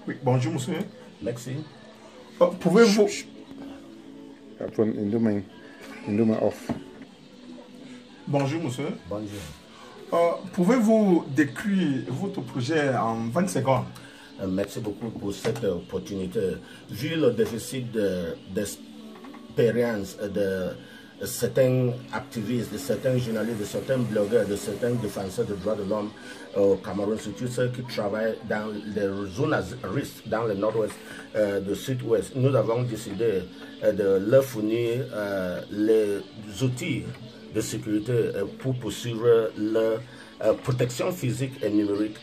Oui, bonjour monsieur. Merci. Pouvez-vous... off. Bonjour monsieur. Bonjour. Pouvez-vous décrire votre projet en 20 secondes? Merci beaucoup pour cette opportunité. Vu le déficit d'expérience de certains activistes, de certains journalistes, de certains blogueurs, de certains défenseurs des droits de l'homme au Cameroun, surtout ceux qui travaillent dans les zones à risque, dans le nord-ouest, du sud-ouest, nous avons décidé de leur fournir les outils de sécurité pour poursuivre leur protection physique et numérique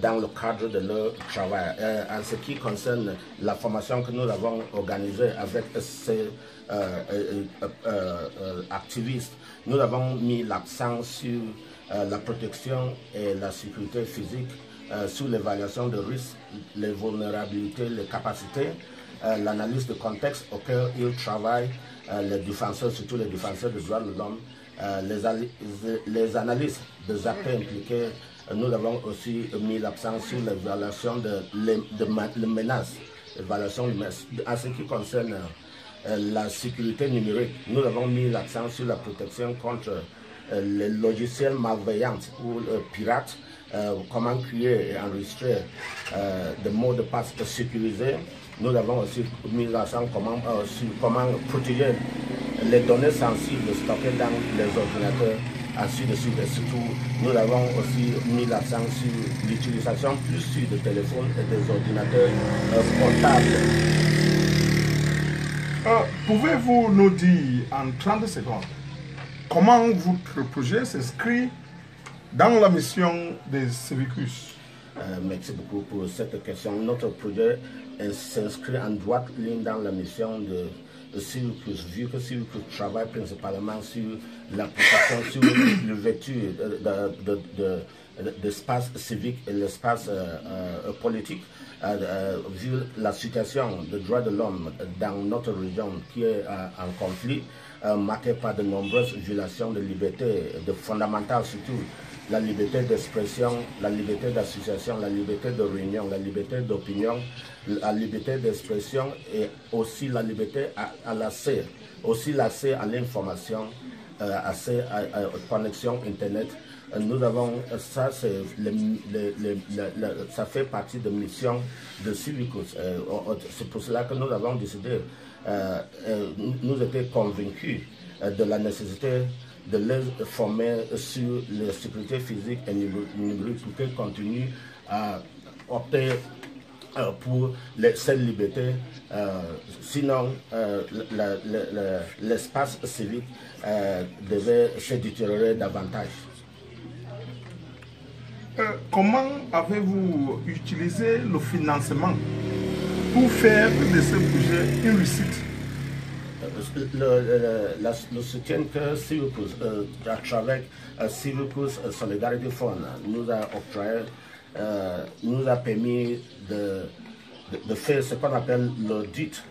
dans le cadre de leur travail. En ce qui concerne la formation que nous avons organisée avec ces activistes, nous avons mis l'accent sur la protection et la sécurité physique, sur l'évaluation de risques, les vulnérabilités, les capacités, l'analyse de contexte auquel ils travaillent, les défenseurs, surtout les défenseurs des droits de l'homme, les analyses des acteurs impliqués. Nous avons aussi mis l'accent sur l'évaluation de menaces. En ce qui concerne la sécurité numérique, nous avons mis l'accent sur la protection contre les logiciels malveillants ou pirates, comment créer et enregistrer des mots de passe sécurisés. Nous avons aussi mis l'accent sur comment protéger les données sensibles stockées dans les ordinateurs, ainsi de suite. Et surtout, nous avons aussi mis l'accent sur l'utilisation plus sûre des téléphones et des ordinateurs portables. Pouvez-vous nous dire en 30 secondes comment votre projet s'inscrit dans la mission des Civicus? Merci beaucoup pour cette question. Notre projet s'inscrit en droite ligne dans la mission de Civicus, vu que Civicus travaille principalement sur la protection, sur l'ouverture de l'espace civique et l'espace politique, vu la situation des droits de l'homme dans notre région qui est en conflit, marquée par de nombreuses violations de libertés fondamentales, surtout la liberté d'expression, la liberté d'association, la liberté de réunion, la liberté d'opinion, la liberté d'expression et aussi la liberté à l'accès, aussi l'accès à l'information, accès à connexion Internet. Nous avons, ça fait partie de mission de Civicus. C'est pour cela que nous avons décidé, nous étions convaincus de la nécessité de les former sur la sécurité physique et numérique pour qu'ils continuent à opter pour cette liberté. Sinon, l'espace civique devait se détériorer davantage. Comment avez-vous utilisé le financement pour faire de ce projet une réussite? Le soutien que Civicus, à travers Civicus Solidarity Fund, nous a octroyé, nous a permis de faire ce qu'on appelle l'audit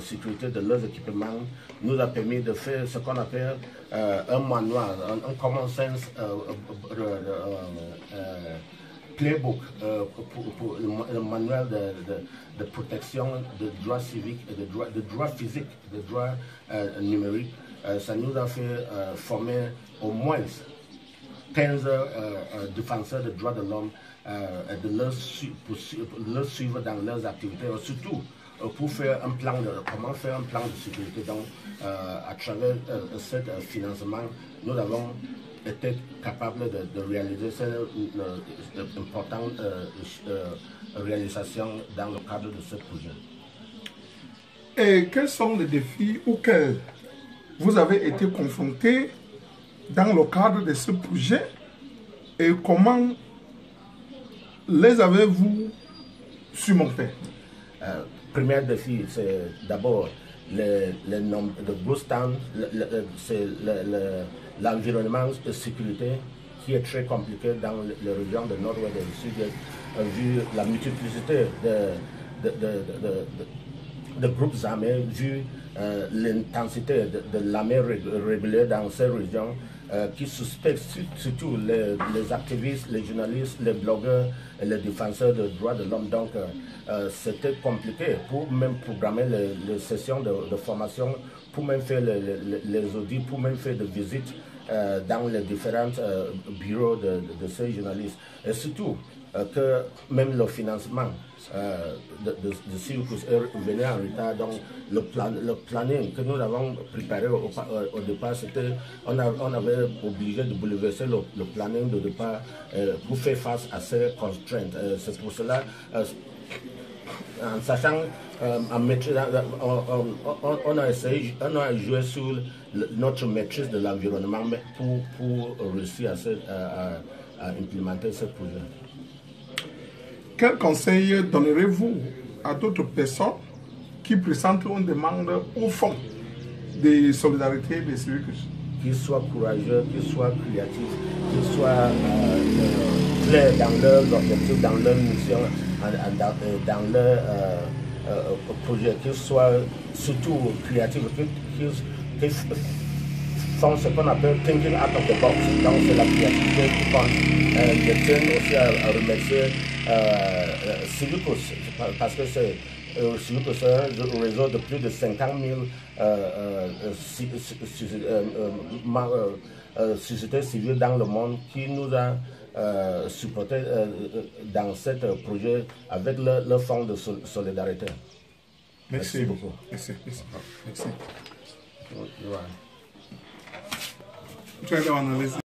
sécurité de leurs équipements, nous a permis de faire ce qu'on appelle un manuel, un common sense playbook, pour le manuel de protection des droits civiques et des droits physiques, des droits numériques. Ça nous a fait former au moins 15 défenseurs des droits de l'homme, de leur suivre dans leurs activités, surtout pour faire un plan comment faire un plan de sécurité. Donc, à travers ce financement, nous avons été capables de réaliser cette importante réalisation dans le cadre de ce projet. Et quels sont les défis auxquels vous avez été confrontés dans le cadre de ce projet et comment les avez-vous surmontés? Premier défi, c'est d'abord le gros stand, c'est l'environnement de sécurité qui est très compliqué dans les régions du nord-ouest et du sud-est, vu la multiplicité de groupes armés, vu l'intensité de l'armée régulière dans ces régions. qui suspectent surtout les activistes, les journalistes, les blogueurs et les défenseurs des droits de l'homme. Donc c'était compliqué pour même programmer les sessions de formation, pour même faire les audits, pour même faire des visites dans les différents bureaux de ces journalistes. Et surtout que même le financement de Circus venait en retard. Donc le planning que nous avons préparé au départ, c'était on avait obligé de bouleverser le planning de départ pour faire face à ces contraintes. C'est pour cela, en sachant, on a essayé, on a joué sur notre maîtrise de l'environnement pour réussir à implémenter ce projet. Quel conseil donnerez-vous à d'autres personnes qui présentent une demande au fond de solidarité des Circus? Qu'ils soient courageux, qu'ils soient créatifs, qu'ils soient clairs dans leurs objectifs, dans leur mission, dans leur projet, qu'ils soient surtout créatifs, qu'ils font ce qu'on appelle thinking out of the box. Donc c'est la créativité qui compte. Je tiens aussi à remercier Civicus, parce que c'est Civicus, un réseau de plus de 50 000 sociétés civiles dans le monde qui nous a supporté dans ce projet avec le fonds de solidarité. Merci beaucoup. Merci. Ouais. Try to analyze.